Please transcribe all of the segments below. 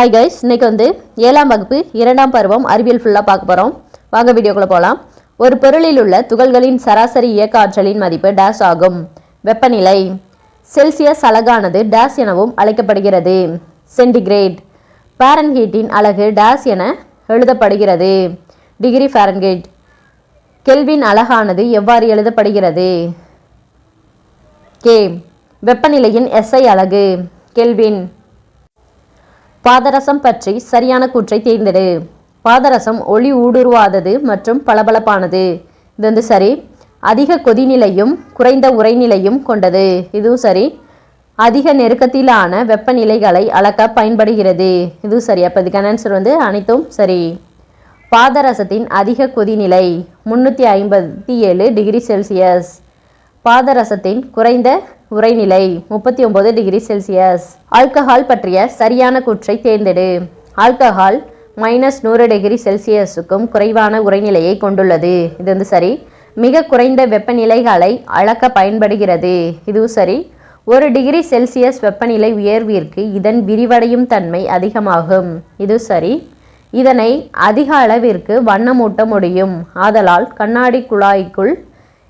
Hi guys, இன்னைக்கு வந்து 7ஆம் வகுப்பு 2ஆம் பருவம் அறிவியல் ஃபுல்லாக பார்க்க போகிறோம். வாங்க வீடியோக்குள்ளே போகலாம். ஒரு பொருளில் உள்ள துகள்களின் சராசரி இயக்க ஆற்றலின் மதிப்பு டேஸ் ஆகும். வெப்பநிலை செல்சியஸ் அலகானது டேஸ் எனவும் அழைக்கப்படுகிறது. சென்டிகிரேட் ஃபாரன்ஹீட்டின் அலகு டேஸ் என எழுதப்படுகிறது. Degree Fahrenheit. கெல்வின் அலகானது எவ்வாறு எழுதப்படுகிறது? கே. வெப்பநிலையின் SI அலகு கெல்வின். பாதரசம் பற்றி சரியான கூற்றை தேர்ந்தெடு. பாதரசம் ஒளி ஊடுருவாதது மற்றும் பளபளப்பானது. இது வந்து சரி. அதிக கொதிநிலையும் குறைந்த உறைநிலையும் கொண்டது. இதுவும் சரி. அதிக நெருக்கத்திலான வெப்பநிலைகளை அளக்க பயன்படுகிறது. இதுவும் சரி. அப்போ இதுக்கான ஆன்சர் வந்து அனைத்தும் சரி. பாதரசத்தின் அதிக கொதிநிலை 357 டிகிரி செல்சியஸ். பாதரசத்தின் குறைந்த உறைநிலை 39 டிகிரி செல்சியஸ். ஆல்கஹால் பற்றிய சரியான கூற்றை தேர்ந்தெடு. ஆல்கஹால் -100 டிகிரி செல்சியஸுக்கும் குறைவான உறைநிலையை கொண்டுள்ளது. இது வந்து சரி. மிக குறைந்த வெப்பநிலைகளை அளக்க பயன்படுகிறது. இதுவும் சரி. 1 டிகிரி செல்சியஸ் வெப்பநிலை உயர்விற்கு இதன் விரிவடையும் தன்மை அதிகமாகும். இது சரி. இதனை அதிக அளவிற்கு வண்ணமூட்ட முடியும். ஆதலால் கண்ணாடி குழாய்க்குள்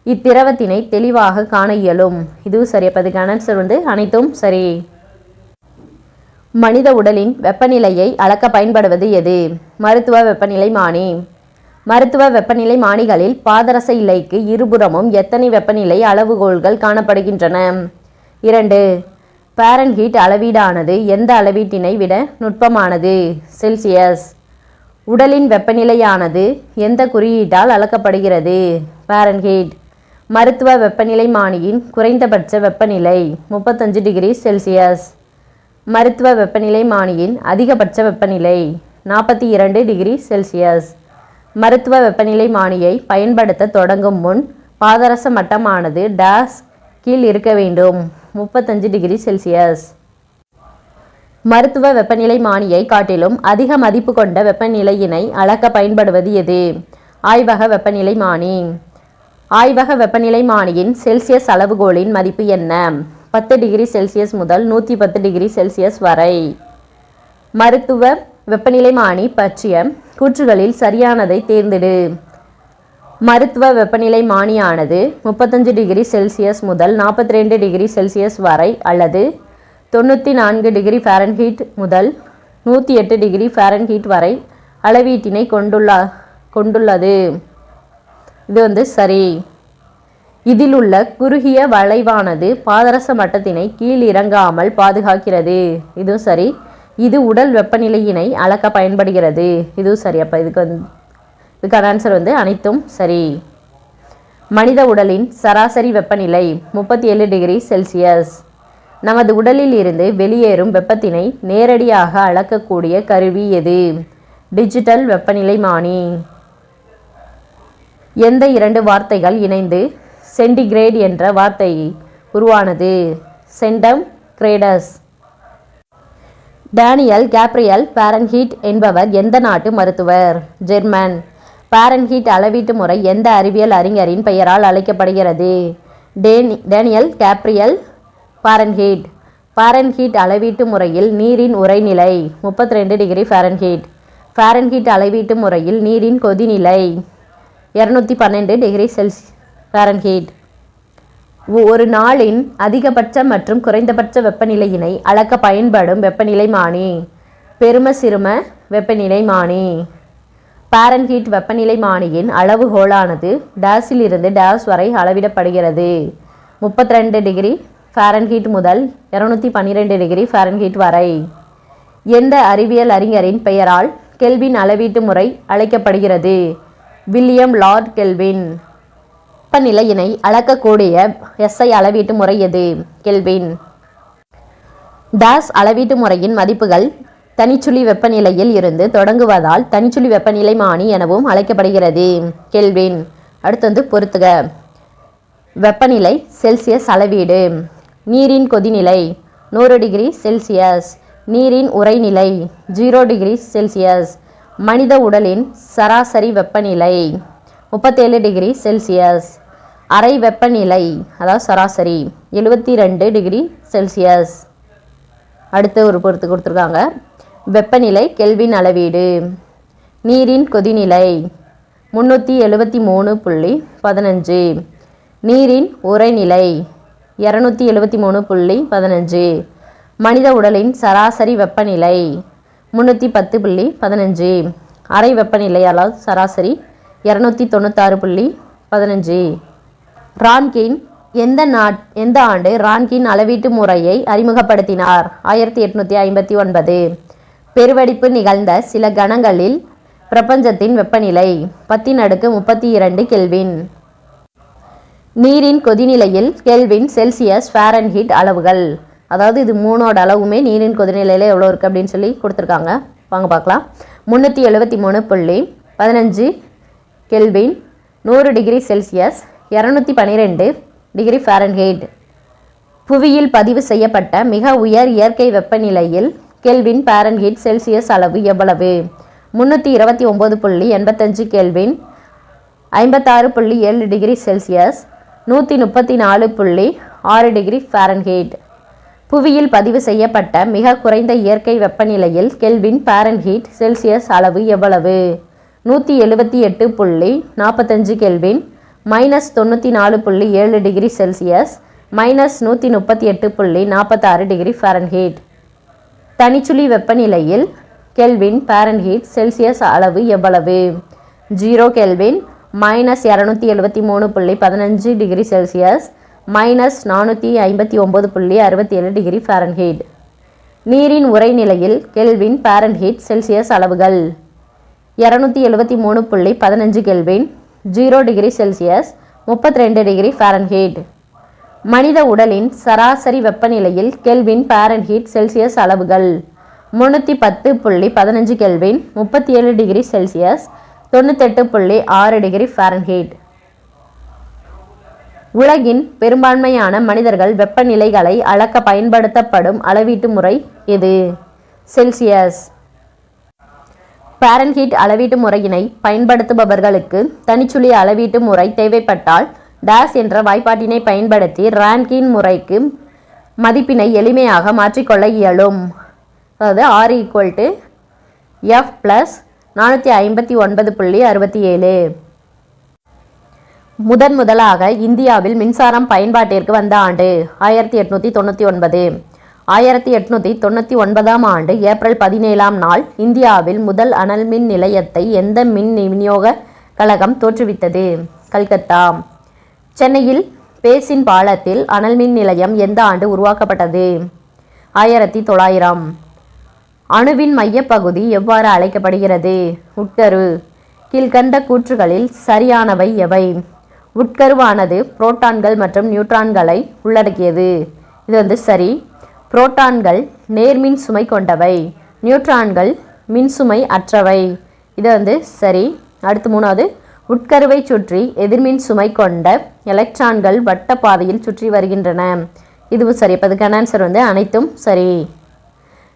இத்திரவத்தினை தெளிவாக காண இயலும். இதுவும் சரி. அப்போ அதுக்கான ஆன்சர் வந்து அனைத்தும் சரி. மனித உடலின் வெப்பநிலையை அளக்க பயன்படுவது எது? மருத்துவ வெப்பநிலைமானி. மருத்துவ வெப்பநிலைமானிகளில் பாதரச இலைக்கு இருபுறமும் எத்தனை வெப்பநிலை அளவுகோல்கள் காணப்படுகின்றன? 2. ஃபாரன்ஹீட் அளவீடானது எந்த அளவீட்டினை விட நுட்பமானது? செல்சியஸ். உடலின் வெப்பநிலையானது எந்த குறியீட்டால் அளக்கப்படுகிறது? ஃபாரன்ஹீட். மருத்துவ வெப்பநிலைமானியின் குறைந்தபட்ச வெப்பநிலை 35 டிகிரி செல்சியஸ். மருத்துவ வெப்பநிலைமானியின் அதிகபட்ச வெப்பநிலை 42 டிகிரி செல்சியஸ். மருத்துவ வெப்பநிலைமானியை பயன்படுத்த தொடங்கும் முன் பாதரச மட்டமானது டேஸ் கீழ் இருக்க வேண்டும். 35 டிகிரி செல்சியஸ். மருத்துவ வெப்பநிலைமானியை காட்டிலும் அதிக மதிப்பு கொண்ட வெப்பநிலையினை அளக்க பயன்படுவது எது? ஆய்வக வெப்பநிலைமானி. ஆய்வக வெப்பநிலைமானியின் செல்சியஸ் அளவுகோலின் மதிப்பு என்ன? 10 டிகிரி செல்சியஸ் முதல் 110 டிகிரி செல்சியஸ் வரை. மருத்துவ வெப்பநிலைமானி பற்றிய கூற்றுகளில் சரியானதை தேர்ந்தெடு. மருத்துவ வெப்பநிலைமானியானது 35 டிகிரி செல்சியஸ் முதல் 42 டிகிரி செல்சியஸ் வரை அல்லது 94 டிகிரி ஃபாரன்ஹீட் முதல் 108 டிகிரி ஃபாரன்ஹீட் வரை அளவீட்டினை கொண்டுள்ளது. இது வந்து சரி. இதில் உள்ள குறுகிய வளைவானது பாதரச மட்டத்தினை கீழ் இறங்காமல் பாதுகாக்கிறது. இதுவும் சரி. இது உடல் வெப்பநிலையினை அளக்க பயன்படுகிறது. இதுவும் சரி. அப்போ இதுக்கான ஆன்சர் வந்து அனைத்தும் சரி. மனித உடலின் சராசரி வெப்பநிலை 37 டிகிரி செல்சியஸ். நமது உடலில் இருந்து வெளியேறும் வெப்பத்தினை நேரடியாக அளக்கக்கூடிய கருவி எது? டிஜிட்டல் வெப்பநிலைமானி. எந்த 2 வார்த்தைகள் இணைந்து சென்டிகிரேட் என்ற வார்த்தை உருவானது? சென்டம் கிரேடஸ். டேனியல் கேப்ரியல் ஃபாரன்ஹீட் என்பவர் எந்த நாட்டு மருத்துவர்? ஜெர்மன். ஃபாரன்ஹீட் அளவீட்டு முறை எந்த அறிவியல் அறிஞரின் பெயரால் அழைக்கப்படுகிறது? Daniel Gabriel Fahrenheit. ஃபாரன்ஹீட் அளவீட்டு முறையில் நீரின் உறைநிலை 32 டிகிரி ஃபாரன்ஹீட். ஃபாரன்ஹீட் அளவீட்டு முறையில் நீரின் கொதிநிலை 212 டிகிரி ஃபாரன்ஹீட். ஒரு நாளின் அதிகபட்ச மற்றும் குறைந்தபட்ச வெப்பநிலையினை அளக்க பயன்படும் வெப்பநிலைமானி பெரும சிறும வெப்பநிலைமானி. ஃபாரன்ஹீட் வெப்பநிலைமானியின் அளவுகோலானது டேஸில் இருந்து டேஸ் வரை அளவிடப்படுகிறது. 32 டிகிரி ஃபாரன்ஹீட் முதல் 212 டிகிரி ஃபாரன்ஹீட் வரை. எந்த அறிவியல் அறிஞரின் பெயரால் கெல்வின் அளவீட்டு முறை அழைக்கப்படுகிறது? William Lord Kelvin. வெப்பநிலையினை அளக்கக்கூடிய SI அளவீட்டு முறை எது? கெல்வின். டேஸ் அளவீட்டு முறையின் மதிப்புகள் தனிச்சுழி வெப்பநிலையில் இருந்து தொடங்குவதால் தனிச்சுழி வெப்பநிலைமானி எனவும் அழைக்கப்படுகிறது. கெல்வின். அடுத்து பொறுத்துக. வெப்பநிலை செல்சியஸ் அளவீடு. நீரின் கொதிநிலை 100 டிகிரி செல்சியஸ். நீரின் உறைநிலை 0 டிகிரி செல்சியஸ். மனித உடலின் சராசரி வெப்பநிலை 37 டிகிரி செல்சியஸ். அறை வெப்பநிலை அதாவது சராசரி 72 டிகிரி செல்சியஸ். அடுத்து ஒரு பொறுத்து கொடுத்துருக்காங்க. வெப்பநிலை கெல்வின் அளவீடு. நீரின் கொதிநிலை 373.15. நீரின் உறைநிலை 273.15. மனித உடலின் சராசரி வெப்பநிலை 310.15. அறை வெப்பநிலை அதாவது சராசரி 296.15. ரான்கின் எந்த ஆண்டு ரான்கின் அளவீட்டு முறையை அறிமுகப்படுத்தினார்? 1859. பெருவெடிப்பு நிகழ்ந்த சில கணங்களில் பிரபஞ்சத்தின் வெப்பநிலை 10⁻32 கெல்வின். நீரின் கொதிநிலையில் கெல்வின், செல்சியஸ், ஃபாரன்ஹீட் அளவுகள். அதாவது இது மூணோட அளவுமே நீரின் கொதிநிலையில் எவ்வளோ இருக்குது அப்படின்னு சொல்லி கொடுத்துருக்காங்க. வாங்க பார்க்கலாம். 373.15 kelvin, 100 degree Celsius, 212 degree Fahrenheit. புவியில் பதிவு செய்யப்பட்ட மிக உயர் இயற்கை வெப்பநிலையில் கெல்வின், ஃபாரன்ஹீட், செல்சியஸ் அளவு எவ்வளவு? 329.85 kelvin, 56.7 degree Celsius, 134.6 degree Fahrenheit. புவியில் பதிவு செய்யப்பட்ட மிக குறைந்த இயற்கை வெப்பநிலையில் கெல்வின், ஃபாரன்ஹீட், செல்சியஸ் அளவு எவ்வளவு? 178.45 kelvin, -94.7 degree Celsius, -138.46 degree Fahrenheit. தனிச்சுழி வெப்பநிலையில் கெல்வின், ஃபாரன்ஹீட், செல்சியஸ் அளவு எவ்வளவு? 0 kelvin, -273.15 degree Celsius, -459.67 degree Fahrenheit. நீரின் உறைநிலையில் கெல்வின், ஃபாரன்ஹீட், செல்சியஸ் அளவுகள். 273.15 kelvin, 0 degree Celsius, 32 degree Fahrenheit. மனித உடலின் சராசரி வெப்பநிலையில் கெல்வின், ஃபாரன்ஹீட், செல்சியஸ் அளவுகள். 310.15 kelvin, 37 degree Celsius, 98.6 degree Fahrenheit. உலகின் பெரும்பான்மையான மனிதர்கள் வெப்பநிலைகளை அளக்க பயன்படுத்தப்படும் அளவீட்டு முறை எது? செல்சியஸ். ஃபாரன்ஹீட் அளவீட்டு முறையினை பயன்படுத்துபவர்களுக்கு தனிச்சுழி அளவீட்டு முறை தேவைப்பட்டால் டேஸ் என்ற வாய்ப்பாட்டினை பயன்படுத்தி ரான்கின் முறைக்கு மதிப்பினை எளிமையாக மாற்றிக்கொள்ள இயலும். அதாவது R = F + 459.67. முதலாக இந்தியாவில் மின்சாரம் பயன்பாட்டிற்கு வந்த ஆண்டு 1899. 1899ஆம் ஆண்டு ஏப்ரல் 17ஆம் நாள் இந்தியாவில் முதல் அனல் மின் நிலையத்தை எந்த மின் விநியோக கழகம் தோற்றுவித்தது? கல்கத்தா. சென்னையில் பேசின் பாலத்தில் அனல் மின் நிலையம் எந்த ஆண்டு உருவாக்கப்பட்டது? 1900. அணுவின் மையப்பகுதி எவ்வாறு அழைக்கப்படுகிறது? உட்கரு. கீழ்கண்ட கூற்றுகளில் சரியானவை எவை? உட்கருவானது புரோட்டான்கள் மற்றும் நியூட்ரான்களை உள்ளடக்கியது. இது சரி. புரோட்டான்கள் நேர்மின் சுமை கொண்டவை, நியூட்ரான்கள் மின்சுமை அற்றவை. இது சரி. அடுத்து 3வது, உட்கருவை சுற்றி எதிர்மின் சுமை கொண்ட எலக்ட்ரான்கள் வட்ட பாதையில் சுற்றி வருகின்றன. இதுவும் சரி. இப்போ இதுக்கான ஆன்சர் அனைத்தும் சரி.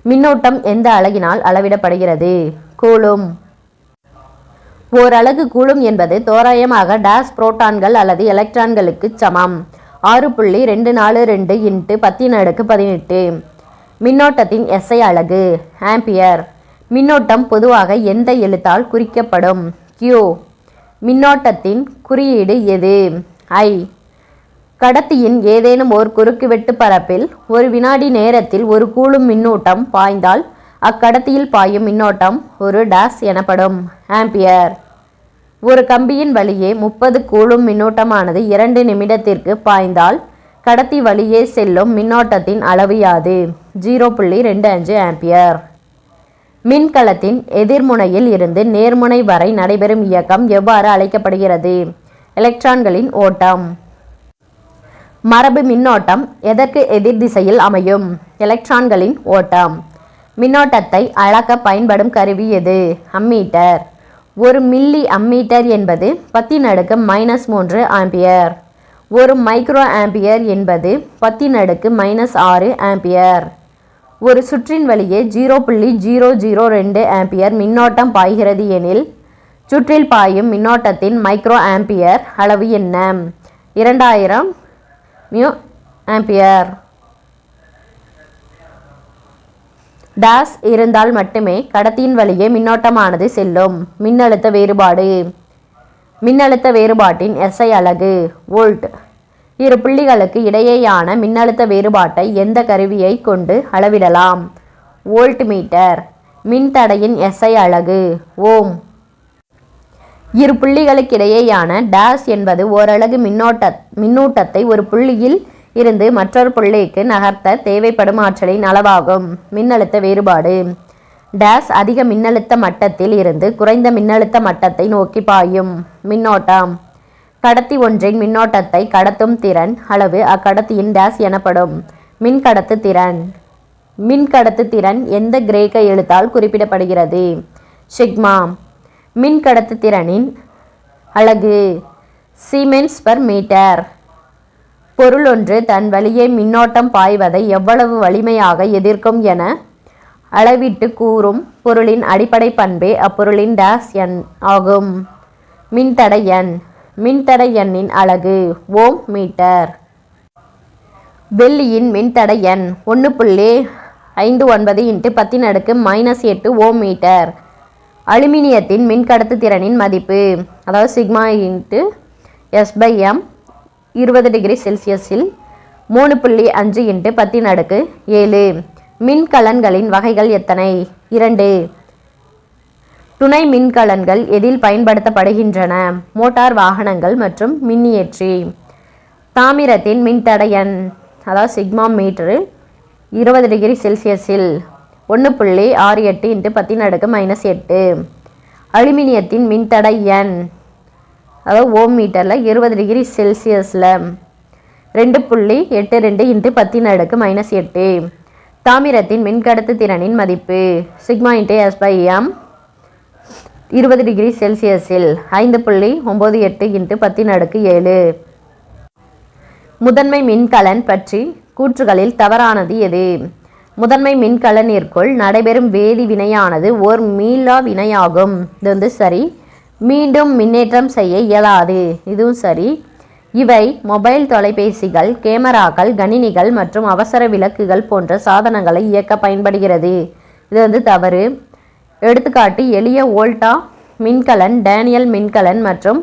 மின்னோட்டம் எந்த அலகினால் அளவிடப்படுகிறது? கூலும். ஓர் அலகு கூலும் என்பது தோராயமாக டேஸ் புரோட்டான்கள் அல்லது எலக்ட்ரான்களுக்கு சமம். 6.242 × 10⁻18. மின்னோட்டத்தின் SI அலகு ஆம்பியர். மின்னோட்டம் பொதுவாக எந்த எழுத்தால் குறிக்கப்படும்? Q. மின்னோட்டத்தின் குறியீடு எது? I. கடத்தியின் ஏதேனும் ஓர் குறுக்குவெட்டு பரப்பில் ஒரு வினாடி நேரத்தில் ஒரு கூலும் மின்னூட்டம் பாய்ந்தால் அக்கடத்தியில் பாயும் மின்னோட்டம் ஒரு டேஸ் எனப்படும். ஆம்பியர். ஒரு கம்பியின் வழியே 30 கூலும் மின்னூட்டமானது 2 நிமிடத்திற்கு பாய்ந்தால் கடத்தி வழியே செல்லும் மின்னோட்டத்தின் அளவு யாது? 0.25 ஆம்பியர். மின்கலத்தின் எதிர்முனையில் இருந்து நேர்முனை வரை நடைபெறும் இயக்கம் எவ்வாறு அழைக்கப்படுகிறது? எலக்ட்ரான்களின் ஓட்டம். மரபு மின்னோட்டம் எதற்கு எதிர் திசையில் அமையும்? எலக்ட்ரான்களின் ஓட்டம். மின்னோட்டத்தை அளக்க பயன்படும் கருவி எது? அம்மீட்டர். 1 மில்லி அம்மீட்டர் என்பது 10⁻³ ஆம்பியர். 1 மைக்ரோ ஆம்பியர் என்பது 10⁻⁻6 ஆம்பியர். ஒரு சுற்றின் வழியே 0.002 ஆம்பியர் மின்னோட்டம் பாய்கிறது எனில் சுற்றில் பாயும் மின்னோட்டத்தின் மைக்ரோ ஆம்பியர் அளவு என்ன? 2000 மியூ ஆம்பியர். டேஸ் இருந்தால் மட்டுமே கடத்தியின் வழியே மின்னோட்டமானது செல்லும். மின்னழுத்த வேறுபாடு. மின்னழுத்த வேறுபாட்டின் SI அலகு வோல்ட். இரு புள்ளிகளுக்கு இடையேயான மின்னழுத்த வேறுபாட்டை எந்த கருவியை கொண்டு அளவிடலாம்? Volt metre. மின்தடையின் SI அலகு ஓம். இரு புள்ளிகளுக்கிடையேயான டேஸ் என்பது ஓரலகு மின்னூட்டத்தை ஒரு புள்ளியில் இருந்து மற்றொரு புள்ளிக்கு நகர்த்த தேவைப்படும் ஆற்றலின் அளவாகும். மின்னழுத்த வேறுபாடு. டேஸ் அதிக மின்னழுத்த மட்டத்தில் இருந்து குறைந்த மின்னழுத்த மட்டத்தை நோக்கி பாயும் மின்னோட்டம். கடத்தி ஒன்றின் மின்னோட்டத்தை கடத்தும் திறன் அளவு அக்கடத்தியின் டேஸ் எனப்படும். மின்கடத்து திறன். மின்கடத்து திறன் எந்த கிரேக்க எழுத்தால் குறிப்பிடப்படுகிறது? சிக்மா. மின்கடத்து திறனின் அலகு சீமென்ஸ் பர் மீட்டர். பொருள் ஒன்று தன் வழியே மின்னோட்டம் பாய்வதை எவ்வளவு வலிமையாக எதிர்க்கும் என அளவிட்டு கூறும் பொருளின் அடிப்படை பண்பே அப்பொருளின் டேஸ் எண் ஆகும். மின்தடை எண். மின்தடை எண்ணின் அலகு ஓம் மீட்டர். வெள்ளியின் மின்தடை எண் 1.59 × 10⁻⁸ ஓம் மீட்டர். அலுமினியத்தின் மின்கடத்து திறனின் மதிப்பு, அதாவது சிக்மா × S/m 20°C 3.5 × 10⁻⁷. மின்கலன்களின் வகைகள் எத்தனை? 2. துணை மின்கலன்கள் எதில் பயன்படுத்தப்படுகின்றன? மோட்டார் வாகனங்கள் மற்றும் மின்னியற்றி. தாமிரத்தின் மின்தடை எண், அதாவது சிக்மா மீட்டர் 20°C 1.68 × 10⁻⁸. அலுமினியத்தின் மின்தடை எண், அதாவது ஓம் மீட்டரில் 20°C 2.82 × 10⁻⁸. தாமிரத்தின் மின்கடத்து திறனின் மதிப்பு சிக்மா × S/m 20°C 5.98 × 10⁻⁷. முதன்மை மின்கலன் பற்றி கூற்றுகளில் தவறானது எது? முதன்மை மின்கலனிற்குள் நடைபெறும் வேதி வினையானது ஓர் மீளா வினையாகும். இது சரி. மீண்டும் மின்னேற்றம் செய்ய இயலாது. இதுவும் சரி. இவை மொபைல் தொலைபேசிகள், கேமராக்கள், கணினிகள் மற்றும் அவசர விளக்குகள் போன்ற சாதனங்களை இயக்க பயன்படுகிறது. இது தவறு. எடுத்துக்காட்டு எளிய வோல்டா மின்கலன், டேனியல் மின்கலன் மற்றும்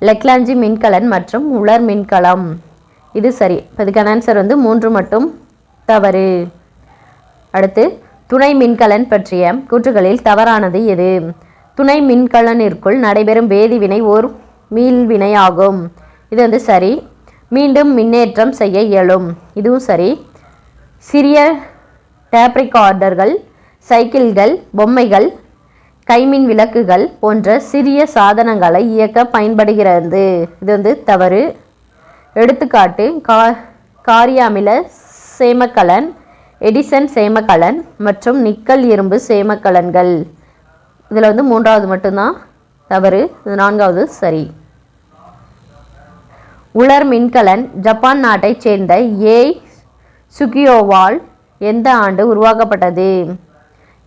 லெக்லாஞ்சி மின்கலன் மற்றும் உலர் மின்கலம். இது சரி. இதுக்கான ஆன்சர் 3 மட்டும் தவறு. அடுத்து துணை மின்கலன் பற்றிய கூற்றுகளில் தவறானது எது? துணை மின்கலனிற்குள் நடைபெறும் வேதிவினை ஓர் மீள்வினையாகும். இது சரி. மீண்டும் மின்னேற்றம் செய்ய இயலும். இதுவும் சரி. சிறிய டேப்ரிகார்டர்கள், சைக்கிள்கள், பொம்மைகள், கைமின் விளக்குகள் போன்ற சிறிய சாதனங்களை இயக்க பயன்படுகிறது. இது தவறு. எடுத்துக்காட்டு காரிய அமில சேமக்கலன், எடிசன் சேமக்கலன் மற்றும் நிக்கல் இரும்பு சேமக்கலன்கள். இதில் 3வது மட்டும்தான் தவறு. 4வது சரி. உலர் மின்கலன் ஜப்பான் நாட்டைச் சேர்ந்த சுகியோவால் எந்த ஆண்டு உருவாக்கப்பட்டது?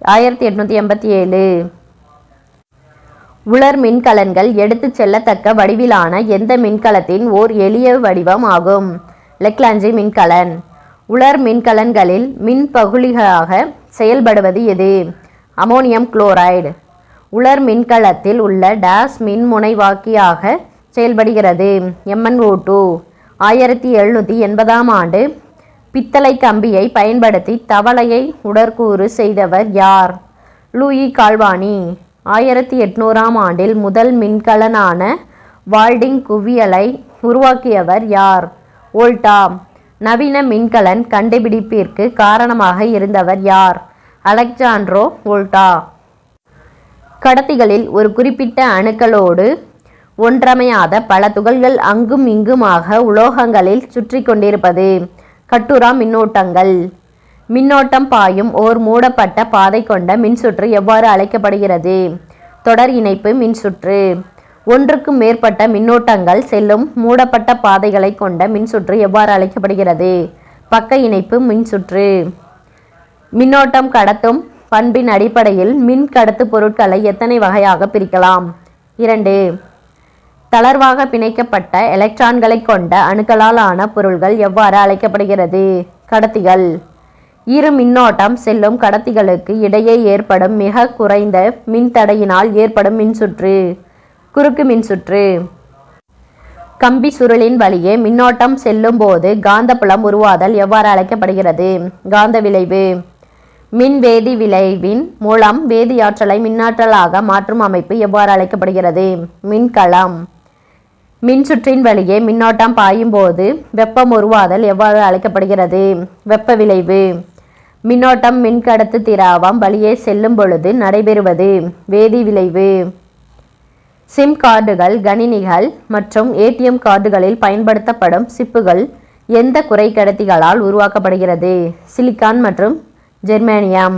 1887. உலர் மின்கலன்கள் எடுத்துச் செல்லத்தக்க வடிவிலான எந்த மின்கலத்தின் ஓர் எளிய வடிவம் ஆகும்? லெக்லாஞ்சி மின்கலன். உலர் மின்கலன்களில் மின்பகுளிகளாக செயல்படுவது எது? Ammonium chloride. உலர் மின்கலத்தில் உள்ள டேஸ் மின்முனைவாக்கியாக செயல்படுகிறது? MnO2. 1780ஆம் ஆண்டு பித்தளை கம்பியை பயன்படுத்தி தவளையை உடற்கூறு செய்தவர் யார்? Louis Galvani. 1800ஆம் ஆண்டில் முதல் மின்கலனான வால்டிங் குவியலை உருவாக்கியவர் யார்? வோல்டா. நவீன மின்கலன் கண்டுபிடிப்பிற்கு காரணமாக இருந்தவர் யார்? அலெக்சாண்ட்ரோ வோல்டா. கடத்திகளில் ஒரு குறிப்பிட்ட அணுக்களோடு ஒன்றமையாத பல துகள்கள் அங்கும் இங்குமாக உலோகங்களில் சுற்றி கொண்டிருப்பது கட்டுரா மின்னூட்டங்கள். மின்னோட்டம் பாயும் ஓர் மூடப்பட்ட பாதை கொண்ட மின்சுற்று எவ்வாறு அழைக்கப்படுகிறது? தொடர் இணைப்பு மின்சுற்று. ஒன்றுக்கும் மேற்பட்ட மின்னூட்டங்கள் செல்லும் மூடப்பட்ட பாதைகளை கொண்ட மின்சுற்று எவ்வாறு அழைக்கப்படுகிறது? பக்க இணைப்பு மின்சுற்று. மின்னோட்டம் கடத்தும் பண்பின் அடிப்படையில் மின் கடத்து பொருட்களை எத்தனை வகையாக பிரிக்கலாம்? 2. தளர்வாக பிணைக்கப்பட்ட எலக்ட்ரான்களை கொண்ட அணுக்களால் ஆன பொருள்கள் எவ்வாறு அழைக்கப்படுகிறது? கடத்திகள். இரு மின்னோட்டம் செல்லும் கடத்திகளுக்கு இடையே ஏற்படும் மிக குறைந்த மின்தடையினால் ஏற்படும் மின்சுற்று குறுக்கு மின்சுற்று. கம்பி சுருளின் வழியே மின்னோட்டம் செல்லும் போது காந்தப்புலம் உருவாதல் எவ்வாறு அழைக்கப்படுகிறது? காந்த விளைவு. மின்வேதி விளைவின் மூலம் வேதியாற்றலை மின்னாற்றலாக மாற்றும் அமைப்பு எவ்வாறு அழைக்கப்படுகிறது? மின்கலம். மின்சுற்றின் வழியே மின்னோட்டம் பாயும் போது வெப்பம் உருவாதல் எவ்வாறு அழைக்கப்படுகிறது? வெப்ப விளைவு. மின்னோட்டம் மின்கடத்து திரவம் வழியே செல்லும் பொழுது நடைபெறுவது வேதி விளைவு. சிம் கார்டுகள், கணினிகள் மற்றும் ஏடிஎம் கார்டுகளில் பயன்படுத்தப்படும் சிப்புகள் எந்த குறைக்கடத்திகளால் உருவாக்கப்படுகிறது? சிலிக்கான் மற்றும் ஜெர்மேனியம்.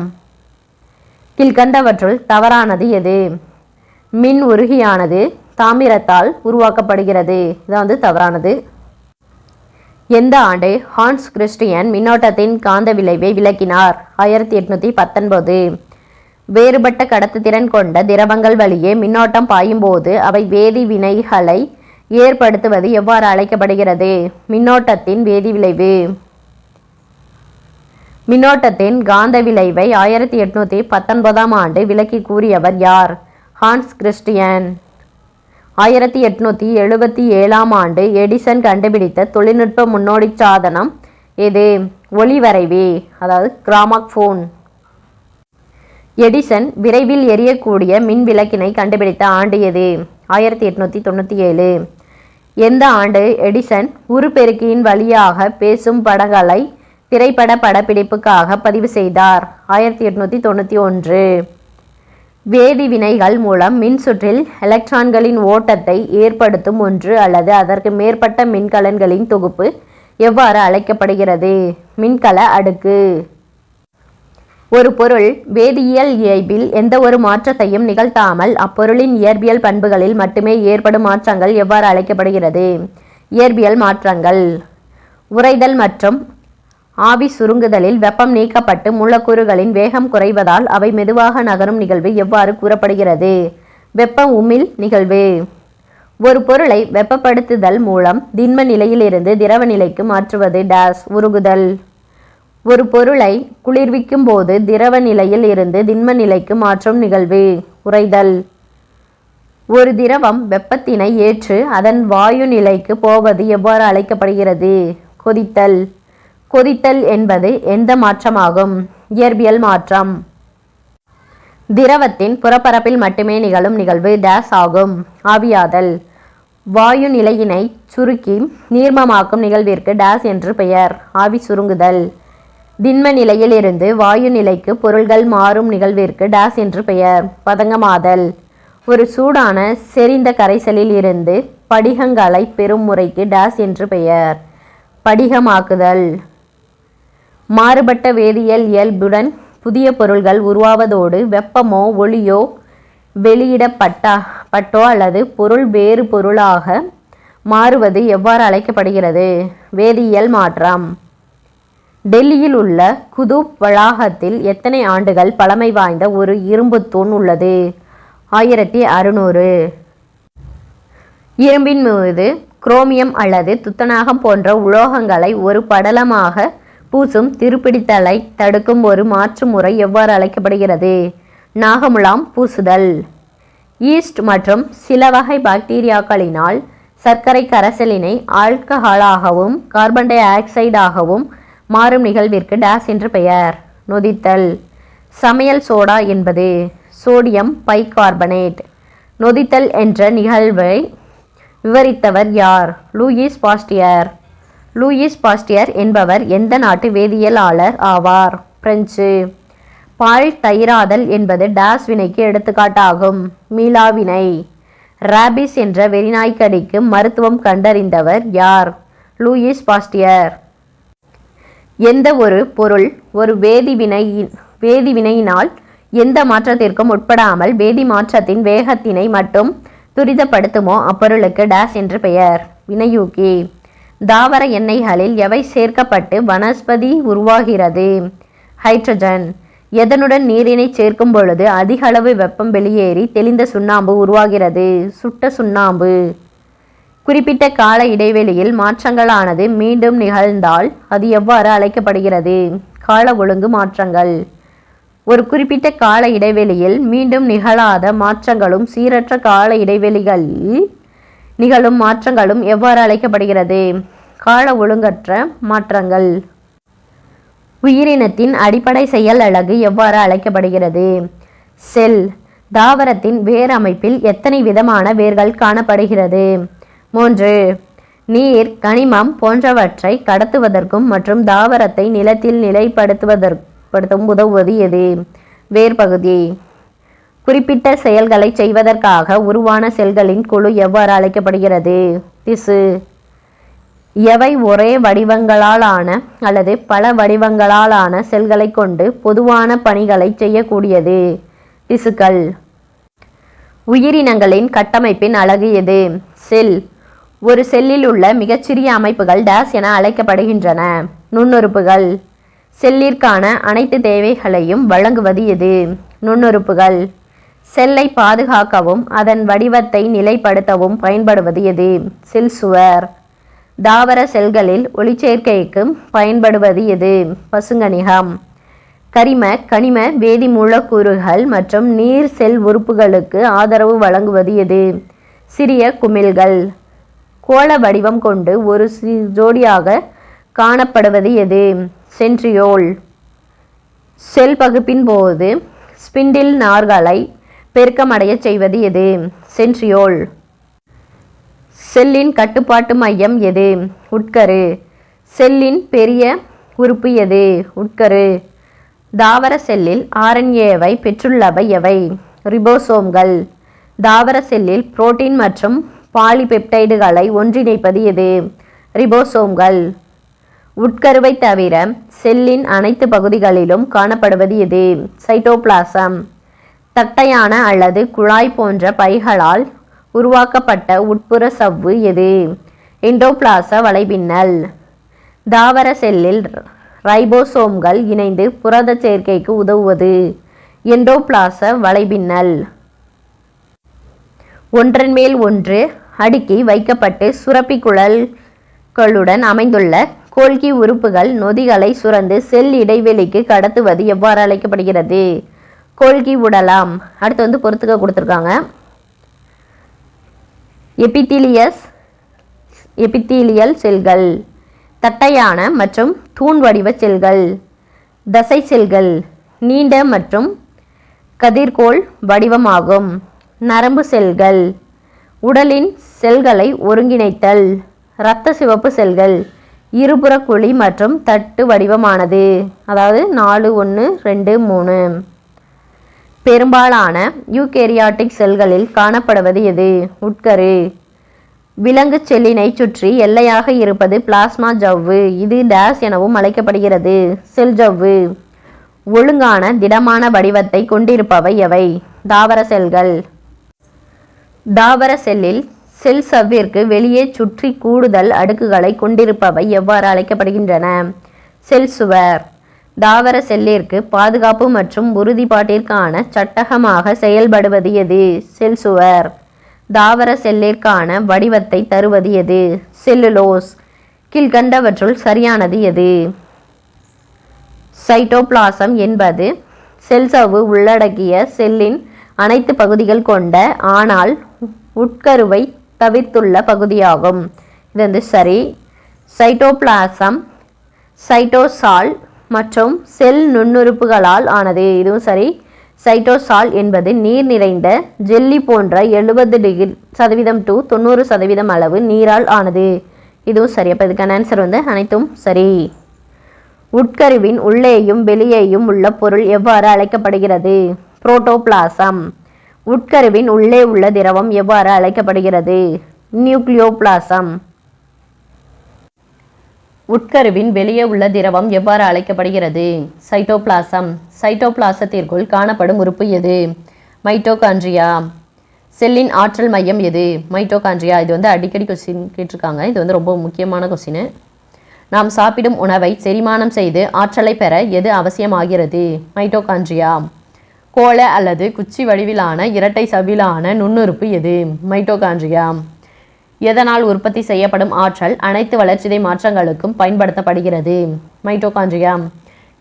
கீழ்கண்டவற்றுள் தவறானது எது? மின் உருகியானது தாமிரத்தால் உருவாக்கப்படுகிறது. இது தவறானது. எந்த ஆண்டு ஹான்ஸ் கிறிஸ்டியன் மின்னோட்டத்தின் காந்த விளைவை விளக்கினார்? 1819. வேறுபட்ட கடத்துத்திறன் கொண்ட திரவங்கள் வழியே மின்னோட்டம் பாயும்போது அவை வேதி வினைகளை ஏற்படுத்துவது எவ்வாறு அழைக்கப்படுகிறது? மின்னோட்டத்தின் வேதி விளைவு. மின்னோட்டத்தின் காந்த விளைவை 1819 ஆண்டு விளக்கி கூறியவர் யார்? Hans Christian. 1877 ஆண்டு எடிசன் கண்டுபிடித்த தொழில்நுட்ப முன்னோடி சாதனம் எது? ஒளிவரைவி, அதாவது கிராமோஃபோன். எடிசன் விரைவில் எரியக்கூடிய மின் விளக்கினை கண்டுபிடித்த ஆண்டு எது? 1897. எந்த ஆண்டு எடிசன் உருப்பெருக்கியின் வழியாக பேசும் படங்களை திரைப்பட படப்பிடிப்புக்காக பதிவு செய்தார்? 1891. வேதி வினைகள் மூலம் மின்சுற்றில் எலக்ட்ரான்களின் ஓட்டத்தை ஏற்படுத்தும் ஒன்று அல்லது அதற்கு மேற்பட்ட மின்கலன்களின் தொகுப்பு எவ்வாறு அழைக்கப்படுகிறது? மின்கல அடுக்கு. ஒரு பொருள் வேதியியல் இயல்பில் எந்த ஒரு மாற்றத்தையும் நிகழ்த்தாமல் அப்பொருளின் இயற்பியல் பண்புகளில் மட்டுமே ஏற்படும் மாற்றங்கள் எவ்வாறு அழைக்கப்படுகிறது? இயற்பியல் மாற்றங்கள். உறைதல் மற்றும் ஆவி சுருங்குதலில் வெப்பம் நீக்கப்பட்டு மூலக்கூறுகளின் வேகம் குறைவதால் அவை மெதுவாக நகரும் நிகழ்வு எவ்வாறு கூறப்படுகிறது? வெப்ப உமிழ் நிகழ்வு. ஒரு பொருளை வெப்பப்படுத்துதல் மூலம் திண்ம நிலையிலிருந்து திரவ நிலைக்கு மாற்றுவது டேஸ் உருகுதல். ஒரு பொருளை குளிர்விக்கும் போது திரவ நிலையில் இருந்து திண்ம நிலைக்கு மாற்றும் நிகழ்வு உறைதல். ஒரு திரவம் வெப்பத்தினை ஏற்று அதன் வாயு நிலைக்கு போவது எவ்வாறு அழைக்கப்படுகிறது? கொதித்தல். கொதித்தல் என்பது எந்த மாற்றமாகும்? இயற்பியல் மாற்றம். திரவத்தின் புறப்பரப்பில் மட்டுமே நிகழும் நிகழ்வு டேஸ் ஆகும் ஆவியாதல். வாயு நிலையினை சுருக்கி நீர்மமாக்கும் நிகழ்விற்கு டேஸ் என்று பெயர் ஆவி சுருங்குதல். திண்ம நிலையில் இருந்து வாயு நிலைக்கு பொருள்கள் மாறும் நிகழ்விற்கு டேஸ் என்று பெயர் பதங்கமாதல். ஒரு சூடான செறிந்த கரைசலில் இருந்து படிகங்களை பெறும் முறைக்கு டேஸ் என்று பெயர் படிகமாக்குதல். மாறுபட்ட வேதியியல் இயல்புடன் புதிய பொருள்கள் உருவாவதோடு வெப்பமோ ஒளியோ வெளியிடப்பட்டோ அல்லது பொருள் வேறு பொருளாக மாறுவது எவ்வாறு அழைக்கப்படுகிறது? வேதியியல் மாற்றம். டெல்லியில் உள்ள குதுப் வளாகத்தில் எத்தனை ஆண்டுகள் பழமை வாய்ந்த ஒரு இரும்பு தூண் உள்ளது? 1600. இரும்பின் மீது குரோமியம் அல்லது துத்தநாகம் போன்ற உலோகங்களை ஒரு படலமாக பூசும் திருப்பிடித்தலை தடுக்கும் ஒரு மாற்று முறை எவ்வாறு அழைக்கப்படுகிறது? நாகமுலாம் பூசுதல். ஈஸ்ட் மற்றும் சில வகை பாக்டீரியாக்களினால் சர்க்கரை கரைசலினை ஆல்கஹாலாகவும் கார்பன் டை ஆக்சைடாகவும் மாறும் நிகழ்விற்கு டேஸ் என்று பெயர் நொதித்தல். சமையல் சோடா என்பது சோடியம் பைகார்பனேட். நொதித்தல் என்ற நிகழ்வை விவரித்தவர் யார்? Louis Pasteur. லூயிஸ் பாஸ்டியர் என்பவர் எந்த நாட்டு வேதியியலாளர் ஆவார்? பிரெஞ்சு. பால் தயிராதல் என்பது டேஸ் வினைக்கு எடுத்துக்காட்டாகும். மீளா வினை. ராபிஸ் என்ற வெறிநாய்க்கடிக்கு மருத்துவம் கண்டறிந்தவர் யார்? Louis Pasteur. எந்த ஒரு பொருள் ஒரு வேதிவினையினால் எந்த மாற்றத்திற்கும் உட்படாமல் வேதி மாற்றத்தின் வேகத்தினை மட்டும் துரிதப்படுத்துமோ அப்பொருளுக்கு டேஸ் என்று பெயர் வினையூக்கி. தாவர எண்ணெய்களில் எவை சேர்க்கப்பட்டு வனஸ்பதி உருவாகிறது? ஹைட்ரஜன். எதனுடன் நீரினை சேர்க்கும் பொழுது அதிக அளவு வெப்பம் வெளியேறி தெளிந்த சுண்ணாம்பு உருவாகிறது? சுட்ட சுண்ணாம்பு. குறிப்பிட்ட கால இடைவெளியில் மாற்றங்களானது மீண்டும் நிகழ்ந்தால் அது எவ்வாறு அழைக்கப்படுகிறது? கால ஒழுங்கு மாற்றங்கள். ஒரு குறிப்பிட்ட கால இடைவெளியில் மீண்டும் நிகழாத மாற்றங்களும் சீரற்ற கால இடைவெளிகளில் நிகழும் மாற்றங்களும் எவ்வாறு அழைக்கப்படுகிறது? கால ஒழுங்கற்ற மாற்றங்கள். உயிரினத்தின் அடிப்படை செயல் அலகு எவ்வாறு அழைக்கப்படுகிறது? செல். தாவரத்தின் வேர் அமைப்பில் எத்தனை விதமான வேர்கள் காணப்படுகிறது? 3. நீர், கனிமம் போன்றவற்றை கடத்துவதற்கும் மற்றும் தாவரத்தை நிலத்தில் நிலைப்படுத்துவதற்கும் உதவுவது எது? வேர் பகுதி. குறிப்பிட்ட செயல்களை செய்வதற்காக உருவான செல்களின் குழு எவ்வாறு அழைக்கப்படுகிறது? திசு. எவை ஒரே வடிவங்களாலான அல்லது பல வடிவங்களாலான செல்களை கொண்டு பொதுவான பணிகளை செய்யக்கூடியது? திசுக்கள். உயிரினங்களின் கட்டமைப்பின் அலகு எது? செல். ஒரு செல்லில் உள்ள மிகச்சிறிய அமைப்புகள் டேஸ் என அழைக்கப்படுகின்றன? நுண்ணுறுப்புகள். செல்லிற்கான அனைத்து தேவைகளையும் வழங்குவது எது? நுண்ணுறுப்புகள். செல்லை பாதுகாக்கவும் அதன் வடிவத்தை நிலைப்படுத்தவும் பயன்படுவது எது? செல் சுவர். தாவர செல்களில் ஒளிச்சேர்க்கைக்கு பயன்படுவது எது? பசுங்கணிகம். கரிம, கனிம வேதி மூலக்கூறுகள் மற்றும் நீர் செல் உறுப்புகளுக்கு ஆதரவு வழங்குவது எது? சிறிய குமிழ்கள். கோள வடிவம் கொண்டு ஒரு ஜோடியாக காணப்படுவது எது? சென்ட்ரியோல். செல் பகுப்பின் போது ஸ்பிண்டில் நார்களை பெருக்கமடைய செய்வது எது? சென்ட்ரியோல். செல்லின் கட்டுப்பாட்டு மையம் எது? உட்கரு. செல்லின் பெரிய உறுப்பு எது? உட்கரு. தாவர செல்லில் ஆர்என்ஏவை பெற்றுள்ளவை எவை? ரிபோசோம்கள். தாவர செல்லில் புரோட்டீன் மற்றும் பாலிபெப்டைடுகளை ஒன்றிணைப்பது எது? ரிபோசோம்கள். உட்கருவை தவிர செல்லின் அனைத்து பகுதிகளிலும் காணப்படுவது எது? சைட்டோபிளாசம். தட்டையான அல்லது குழாய் போன்ற பைகளால் உருவாக்கப்பட்ட உட்புற சவ்வு எது? எண்டோபிளாச வலைப்பின்னல். தாவர செல்லில் ரைபோசோம்கள் இணைந்து புரத சேர்க்கைக்கு உதவுவது எண்டோபிளாச வலைப்பின்னல். ஒன்றன் மேல் ஒன்று அடுக்கி வைக்கப்பட்டு சுரப்பி குழல்களுடன் அமைந்துள்ள கோல்கி உறுப்புகள் நொதிகளை சுரந்து செல் இடைவெளிக்கு கடத்துவது எவ்வாறு அழைக்கப்படுகிறது? கோல்கி உடலம். அடுத்து பொறுத்துக்க கொடுத்துருக்காங்க. எபித்தீலியல் செல்கள். தட்டையான மற்றும் தூண் வடிவ செல்கள். தசை செல்கள். நீண்ட மற்றும் கதிர்கோள் வடிவமாகும். நரம்பு செல்கள். உடலின் செல்களை ஒருங்கிணைத்தல். இரத்த சிவப்பு செல்கள். இருபுற குழி மற்றும் தட்டு வடிவமானது. அதாவது 4, 1, 2, 3. பெரும்பாலான யூகேரியாட்டிக் செல்களில் காணப்படுவது எது? உட்கரு. விலங்கு செல்லினை சுற்றி எல்லையாக இருப்பது பிளாஸ்மா ஜவ்வு. இது டேஸ் எனவும் அழைக்கப்படுகிறது. செல் ஜவ்வு. ஒழுங்கான திடமான வடிவத்தை கொண்டிருப்பவை எவை? தாவர செல்கள். தாவர செல்லில் செல் சவ்விற்கு வெளியே சுற்றி கூடுதல் அடுக்குகளை கொண்டிருப்பவை எவ்வாறு அழைக்கப்படுகின்றன? செல் சுவர். தாவர செல்லிற்கு பாதுகாப்பு மற்றும் உறுதிப்பாட்டிற்கான சட்டகமாக செயல்படுவது எது? செல் சுவர். தாவர செல்லிற்கான வடிவத்தை தருவது எது? செல்லுலோஸ். கீழ்கண்டவற்றுள் சரியானது எது? சைட்டோபிளாசம் என்பது செல் சவ்வு உள்ளடக்கிய செல்லின் அனைத்து பகுதிகள் கொண்ட ஆனால் உட்கருவை தவிர்த்துள்ள பகுதியாகும். இது சரி. சைட்டோபிளாசம் சைட்டோசால் மற்றும் செல் நுண்ணுறுப்புகளால் ஆனது. இதுவும் சரி. சைட்டோசால் என்பது நீர் நிறைந்த ஜெல்லி போன்ற 70% to 90% அளவு நீரால் ஆனது. இதுவும் சரி. அப்போ இதுக்கான ஆன்சர் அனைத்தும் சரி. உட்கருவின் உள்ளேயும் வெளியேயும் உள்ள பொருள் எவ்வாறு அழைக்கப்படுகிறது? புரோட்டோபிளாசம். உட்கருவின் உள்ளே உள்ள திரவம் எவ்வாறு அழைக்கப்படுகிறது? நியூக்ளியோபிளாசம். உட்கருவின் வெளியே உள்ள திரவம் எவ்வாறு அழைக்கப்படுகிறது? சைட்டோபிளாசம். சைட்டோபிளாசத்திற்குள் காணப்படும் உறுப்பு எது? மைட்டோகாண்ட்ரியா. செல்லின் ஆற்றல் மையம் எது? மைட்டோகாண்ட்ரியா. இது அடிக்கடி கொஸ்டின் கேட்டிருக்காங்க. இது ரொம்ப முக்கியமான கொஸ்டின். நாம் சாப்பிடும் உணவை செரிமானம் செய்து ஆற்றலை பெற எது அவசியமாகிறது? மைட்டோகாண்ட்ரியா. கோள அல்லது குச்சி வடிவிலான இரட்டை சவ்விலான நுண்ணுறுப்பு எது? மைட்டோகாண்ட்ரியா. எதனால் உற்பத்தி செய்யப்படும் ஆற்றல் அனைத்து வளர்சிதை மாற்றங்களுக்கும் பயன்படுத்தப்படுகிறது? மைட்டோகாண்ட்ரியா.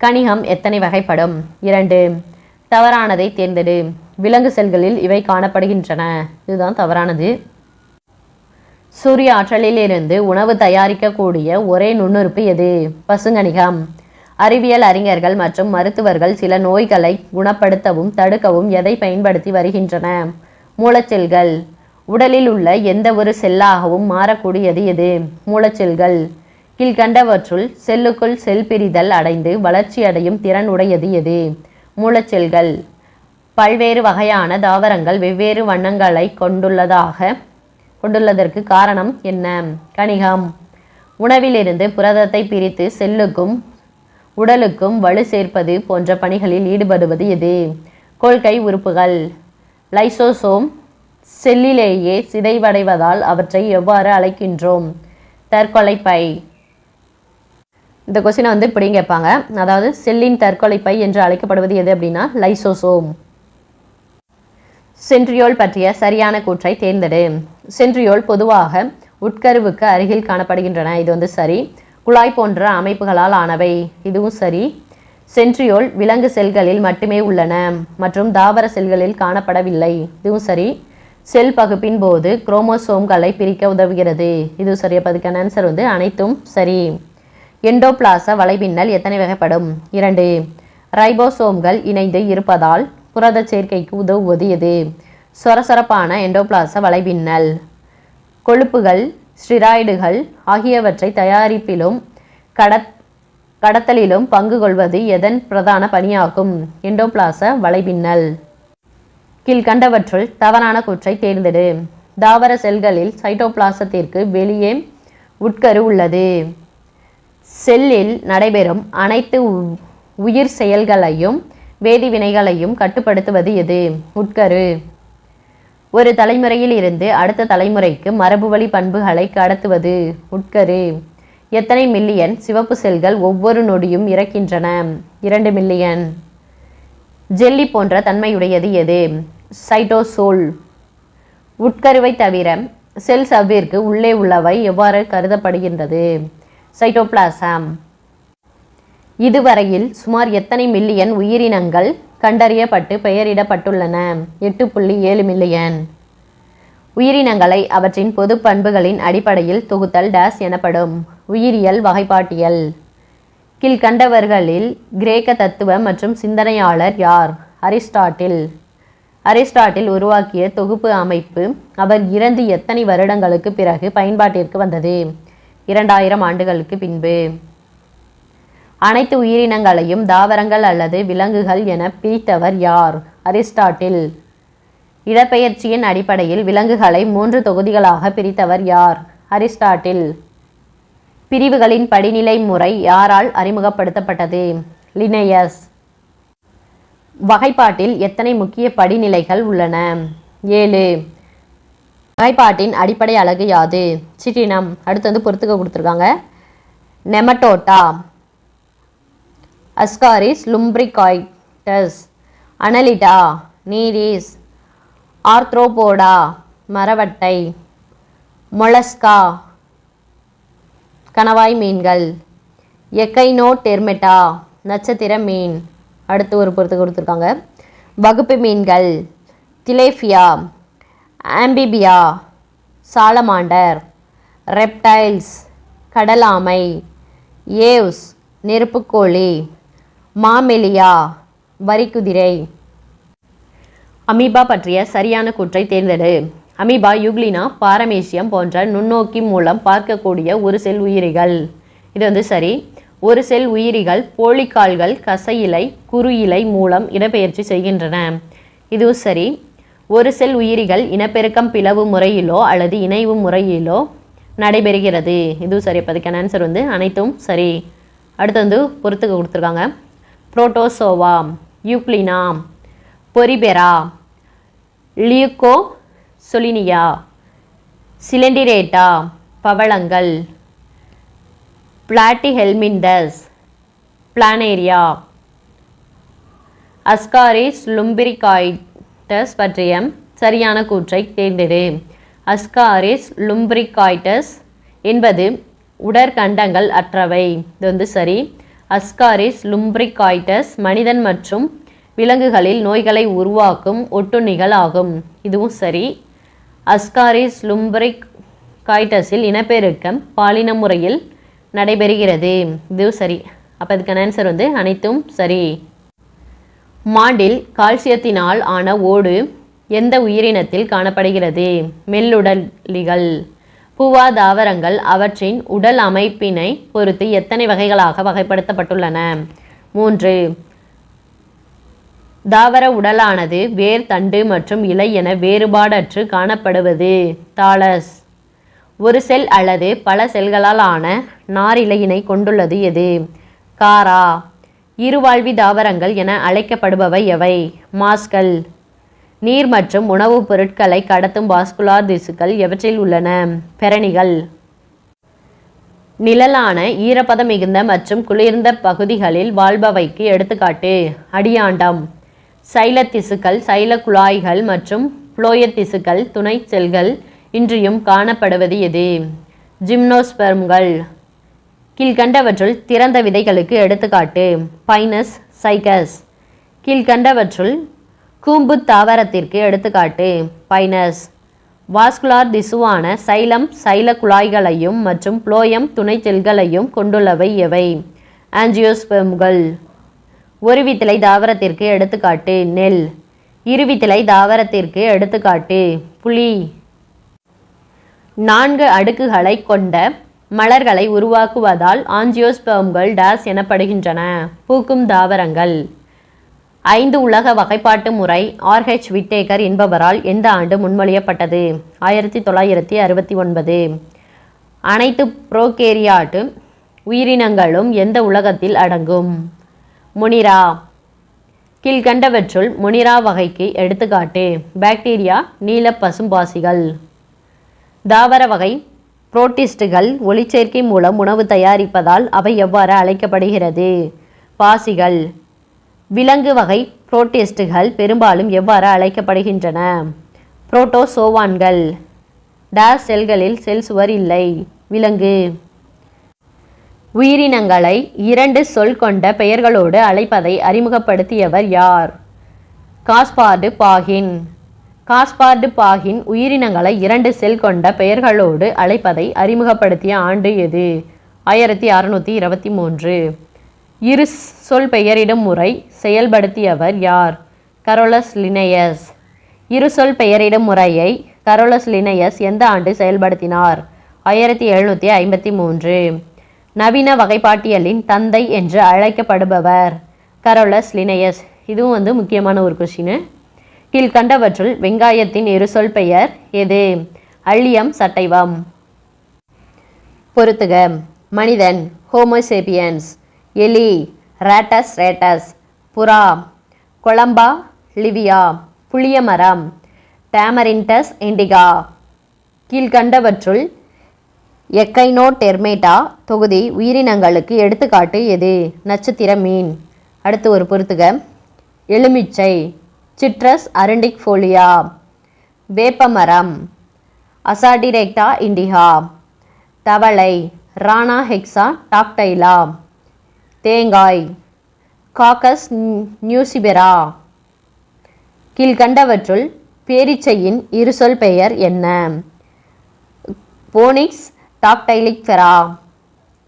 கணிகம் எத்தனை வகைப்படும்? 2. தவறானதை தேர்ந்தெடு. விலங்கு செல்களில் இவை காணப்படுகின்றன. இதுதான் தவறானது. சூரிய ஆற்றலிலிருந்து உணவு தயாரிக்கக்கூடிய ஒரே நுண்ணுறுப்பு எது? பசுங்கணிகம். அறிவியல் அறிஞர்கள் மற்றும் மருத்துவர்கள் சில நோய்களை குணப்படுத்தவும் தடுக்கவும் எதை பயன்படுத்தி வருகின்றன? மூலச்செல்கள். உடலில் உள்ள எந்த ஒரு செல்லாகவும் மாறக்கூடியது எது? மூலச்செல்கள். கீழ்கண்டவற்றுள் செல்லுக்குள் செல் பிரிதல் அடைந்து வளர்ச்சி அடையும் திறன் உடையது எது? மூலச்செல்கள். பல்வேறு வகையான தாவரங்கள் வெவ்வேறு வண்ணங்களை கொண்டுள்ளதற்கு காரணம் என்ன? கணிகம். உணவிலிருந்து புரதத்தை பிரித்து செல்லுக்கும் உடலுக்கும் வலு சேர்ப்பது போன்ற பணிகளில் ஈடுபடுவது எது? கொள்கை உறுப்புகள். லைசோசோம். செல்லிலேயே சிதைவடைவதால் அவற்றை எவ்வாறு அழைக்கின்றோம்? தற்கொலை பை. இந்த கொஸ்டினை இப்படி கேட்பாங்க. அதாவது செல்லின் தற்கொலை பை என்று அழைக்கப்படுவது எது அப்படின்னா லைசோசோம். சென்ட்ரியோல் பற்றிய சரியான கூற்றை தேர்ந்தெடு. சென்ட்ரியோல் பொதுவாக உட்கருவுக்கு அருகில் காணப்படுகின்றன. இது சரி. குழாய் போன்ற அமைப்புகளால் ஆனவை. இதுவும் சரி. சென்ட்ரியோல் விலங்கு செல்களில் மட்டுமே உள்ளன மற்றும் தாவர செல்களில் காணப்படவில்லை. இதுவும் சரி. செல் பகுப்பின் போது குரோமோசோம்களை பிரிக்க உதவுகிறது. இது சரி. அப்போ அதுக்கான ஆன்சர் அனைத்தும் சரி. எண்டோபிளாச வலைபின்னல் எத்தனை வகைப்படும்? 2. ரைபோசோம்கள் இணைந்து இருப்பதால் புரத சேர்க்கைக்கு உதவுவது எது? சொரசொரப்பான எண்டோபிளாச வலைபின்னல். கொழுப்புகள் ஸ்டிராய்டுகள் ஆகியவற்றை தயாரிப்பிலும் கடத்தலிலும் பங்கு கொள்வது எதன் பிரதான பணியாகும்? எண்டோபிளாச வலைபின்னல். கீழ்கண்டவற்றுள் தவறான கூற்றை தேர்ந்தெடு. தாவர செல்களில் சைட்டோபிளாசத்திற்கு வெளியே உட்கரு உள்ளது. செல்லில் நடைபெறும் அனைத்து உயிர் செயல்களையும் வேதிவினைகளையும் கட்டுப்படுத்துவது எது? உட்கரு. ஒரு தலைமுறையில் இருந்து அடுத்த தலைமுறைக்கு மரபுவழி பண்புகளை கடத்துவது உட்கரு. எத்தனை மில்லியன் சிவப்பு செல்கள் ஒவ்வொரு நொடியும் இறக்கின்றன? 2 மில்லியன். ஜெல்லி போன்ற தன்மையுடையது எது? சைட்டோசோல். உட்கருவை தவிர செல் சவ்விற்கு உள்ளே உள்ளவை எவ்வாறு கருதப்படுகின்றது? சைட்டோபிளாசம். இதுவரையில் சுமார் எத்தனை மில்லியன் உயிரினங்கள் கண்டறியப்பட்டு பெயரிடப்பட்டுள்ளன? 8.7 மில்லியன். உயிரினங்களை அவற்றின் பொது பண்புகளின் அடிப்படையில் தொகுத்தல் டேஸ் எனப்படும். உயிரியல் வகைப்பாட்டியல். கீழ்கண்டவர்களில் கிரேக்க தத்துவ மற்றும் சிந்தனையாளர் யார்? அரிஸ்டாட்டில். அரிஸ்டாட்டில் உருவாக்கிய தொகுப்பு அமைப்பு அவர் இறந்து எத்தனை வருடங்களுக்கு பிறகு பயன்பாட்டிற்கு வந்தது? 2000 ஆண்டுகளுக்கு பின்பு. அனைத்து உயிரினங்களையும் தாவரங்கள் அல்லது விலங்குகள் என பிரித்தவர் யார்? அரிஸ்டாட்டில். இடப்பெயர்ச்சியின் அடிப்படையில் விலங்குகளை 3 தொகுதிகளாக பிரித்தவர் யார்? அரிஸ்டாட்டில். பிரிவுகளின் படிநிலை முறை யாரால் அறிமுகப்படுத்தப்பட்டது? லினேயஸ். வகைப்பாட்டில் எத்தனை முக்கிய படிநிலைகள் உள்ளன? 7. வகைப்பாட்டின் அடிப்படை அலகு யாது? சிற்றினம். அடுத்து பொறுத்துக்க கொடுத்துருக்காங்க. நெமட்டோட்டா. அஸ்காரிஸ் லும்பிரிகாய்டஸ். அனலிடா. நீரிஸ். ஆர்த்ரோபோடா மரவட்டை. மொலஸ்கா கணவாய் மீன்கள். எக்கைனோடெர்மெட்டா நட்சத்திர மீன். அடுத்து ஒரு பொறுத்து கொடுத்துருக்காங்க. வகுப்பு மீன்கள். திலேஃபியா. ஆம்பிபியா. சாலமாண்டர். ரெப்டைல்ஸ் கடலாமை. ஏவ்ஸ் நெருப்புக்கோழி. மாமெலியா வரிக்குதிரை. அமீபா பற்றிய சரியான கூற்றை தேர்ந்தெடு. அமீபா யூக்ளினா பாரமேசியம் போன்ற நுண்ணோக்கி மூலம் பார்க்கக்கூடிய ஒரு செல் உயிரிகள். இது சரி. ஒரு செல் உயிரிகள் போலிக்கால்கள் கசை இலை குறு இலை மூலம் இடப்பெயர்ச்சி செய்கின்றன. இதுவும் சரி. ஒரு செல் உயிரிகள் இனப்பெருக்கம் பிளவு முறையிலோ அல்லது இணைவு முறையிலோ நடைபெறுகிறது. இதுவும் சரி. அதுக்கான ஆன்சர் அனைத்தும் சரி. அடுத்து பொறுத்துக்க கொடுத்துருக்காங்க. Protozoa. Euglena. பொரிபெரா. Leuco சொலினியா. சிலெண்டிரேட்டா பவளங்கள். பிளாட்டிஹெல்மின்டஸ் planaria. Ascaris லும்பிரிகாய்டஸ் பற்றிய சரியான கூற்றை தேர்ந்தெடு. அஸ்காரிஸ் லும்பிரிகாய்டஸ் என்பது உடற்கண்டங்கள் அற்றவை. இது சரி. அஸ்காரிஸ் லும்பிரிகாய்டஸ் மனிதன் மற்றும் விலங்குகளில் நோய்களை உருவாக்கும் ஒட்டுண்ணிகள் ஆகும். இதுவும் சரி. அஸ்காரிஸ் லும்பிரிகாய்டஸில் இனப்பெருக்கம் பாலின முறையில் நடைபெறுகிறது. இதுவும் சரி. அப்போ இதுக்கான ஆன்சர் வந்து அனைத்தும் சரி. மாண்டில் கால்சியத்தினால் ஆன ஓடு எந்த உயிரினத்தில் காணப்படுகிறது? மெல்லுடலிகள். பூவா தாவரங்கள் அவற்றின் உடல் அமைப்பினை பொறுத்து எத்தனை வகைகளாக வகைப்படுத்தப்பட்டுள்ளன? 3. தாவர உடலானது வேர், தண்டு மற்றும் இலை என வேறுபாடற்று காணப்படுவது தாலஸ். ஒரு செல் அல்லது பல செல்களால் ஆன நாரிழையினை கொண்டுள்ளது எது? காரா. இருவாழ்வி தாவரங்கள் என அழைக்கப்படுபவை எவை? மாஸ்கள். நீர் மற்றும் உணவுப் பொருட்களை கடத்தும் வாஸ்குலார் திசுக்கள் எவற்றில் உள்ளன? பெரணிகள். நிழலான ஈரப்பதம் மிகுந்த மற்றும் குளிர்ந்த பகுதிகளில் வாழ்பவைக்கு எடுத்துக்காட்டு அடியாண்டம். சைல திசுக்கள், சைல குழாய்கள் மற்றும் புளோயத் திசுக்கள் துணை செல்கள் இன்றியும் காணப்படுவது எது? ஜிம்னோஸ்பெர்ம்கள். கீழ்கண்டவற்றுள் திறந்த விதைகளுக்கு எடுத்துக்காட்டு பைனஸ், சைகஸ். கீழ்கண்டவற்றுள் கூம்பு தாவரத்திற்கு எடுத்துக்காட்டு பைனஸ். வாஸ்குலார் திசுவான சைலம் சைல குழாய்களையும் மற்றும் புளோயம் துணை செல்களையும் கொண்டுள்ளவை எவை? ஆஞ்சியோஸ்பெர்ம்கள். ஒருவித்திலை தாவரத்திற்கு எடுத்துக்காட்டு நெல். இருவித்திலை தாவரத்திற்கு எடுத்துக்காட்டு புளி. 4 அடுக்குகளை கொண்ட மலர்களை உருவாக்குவதால் ஆஞ்சியோஸ்பெர்ம்கள் டேஸ் எனப்படுகின்றன? பூக்கும் தாவரங்கள். 5 உலக வகைப்பாட்டு முறை ஆர்ஹெச் விட்டேக்கர் என்பவரால் எந்த ஆண்டு முன்மொழியப்பட்டது? 1969. அனைத்து புரோகேரியாட்டு உயிரினங்களும் எந்த உலகத்தில் அடங்கும்? முனிரா. கீழ்கண்டவற்றுள் முனிரா வகைக்கு எடுத்துக்காட்டு பாக்டீரியா, நீல பசும்பாசிகள். தாவர வகை புரோட்டிஸ்டுகள் ஒளிச்சேர்க்கை மூலம் உணவு தயாரிப்பதால் அவை எவ்வாறு அழைக்கப்படுகிறது? பாசிகள். விலங்கு வகை புரோட்டிஸ்டுகள் பெரும்பாலும் எவ்வாறு அழைக்கப்படுகின்றன? புரோட்டோசோவான்கள். டேஸ் செல்களில் செல் சுவர் இல்லை. விலங்கு. உயிரினங்களை 2 சொல் கொண்ட பெயர்களோடு அழைப்பதை அறிமுகப்படுத்தியவர் யார்? காஸ்பார்டு பாகின். காஸ்பார்டு பாகின் உயிரினங்களை 2 செல் கொண்ட பெயர்களோடு அழைப்பதை அறிமுகப்படுத்திய ஆண்டு எது? 1623. இரு சொல் பெயரிடும் முறை செயல்படுத்தியவர் யார்? Carolus Linnaeus. இரு சொல் பெயரிடும் முறையை கரோலஸ் லினேயஸ் எந்த ஆண்டு செயல்படுத்தினார்? 1753. நவீன வகைப்பாட்டியலின் தந்தை என்று அழைக்கப்படுபவர் கரோலஸ் லினேயஸ். இதுவும் வந்து முக்கியமான ஒரு கொஸ்டின். கீழ்கண்டவற்றுள் வெங்காயத்தின் இரு சொல் பெயர் எது? Allium sativum. பொறுத்துக. மனிதன் ஹோமோசேபியன்ஸ். எலி ரேட்டஸ் ரேட்டஸ். புறா கொலம்பா லிவியா. புளிய மரம் டேமரிண்டஸ் இண்டிகா. கீழ்கண்டவற்றுள் எக்கைனோடெர்மேட்டா தொகுதி உயிரினங்களுக்கு எடுத்துக்காட்டு எது? நட்சத்திர மீன். அடுத்து ஒரு பொறுத்துக. எலுமிச்சை சிட்ரஸ் அரண்டிக்ஃபோலியா. வேப்பமரம் அசாடிரெக்டா இண்டிகா. தவளை ரானா ஹெக்ஸா டாக்டைலா. தேங்காய் காக்கஸ் நியூசிபெரா. கீழ்கண்டவற்றுள் பேரீச்சையின் இருசொல் பெயர் என்ன? போனிக்ஸ் டாக்டைலிக்ஃபெரா.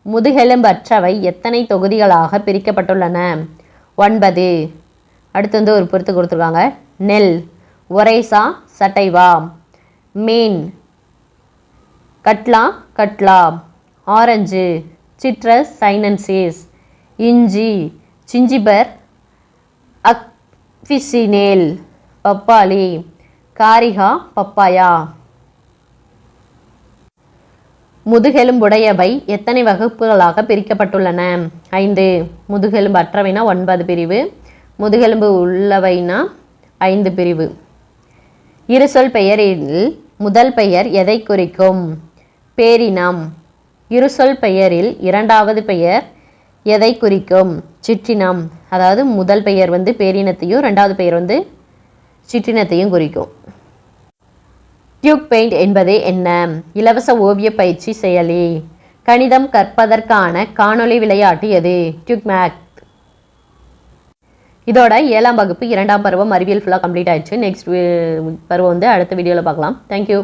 முதுகெலும்பற்றவை எத்தனை தொகுதிகளாக பிரிக்கப்பட்டுள்ளன? 9. அடுத்து வந்து ஒரு பொறுத்து கொடுத்துருக்காங்க. நெல் ஒரேசா சட்டைவா. மீன் Catla catla. Orange Citrus sinensis. இஞ்சி சிஞ்சிபர் அக்விசினேல். பப்பாளி காரிகா பப்பாயா. முதுகெலும்புடையவை எத்தனை வகுப்புகளாக பிரிக்கப்பட்டுள்ளன? 5. முதுகெலும்பு அற்றவைனா 9 பிரிவு. முதுகெலும்பு உள்ளவைனா 5 பிரிவு. இருசொல் பெயரில் முதல் பெயர் எதை குறிக்கும்? பேரினம். இருசொல் பெயரில் இரண்டாவது பெயர் எதை குறிக்கும்? சிற்றினம். அதாவது முதல் பெயர் வந்து பேரினத்தையும் ரெண்டாவது பெயர் வந்து சிற்றினத்தையும் குறிக்கும். டியூக் பெயிண்ட் என்பது என்ன? இலவச ஓவிய பயிற்சி செயலி. கணிதம் கற்பதற்கான காணொளி விளையாட்டு எது? டியூக்மேக். இதோட 7ஆம் வகுப்பு 2ஆம் பருவம் அறிவியல் ஃபுல்லாக கம்ப்ளீட் ஆயிடுச்சு. நெக்ஸ்ட் பருவம் வந்து அடுத்த வீடியோவில் பார்க்கலாம். தேங்க்யூ.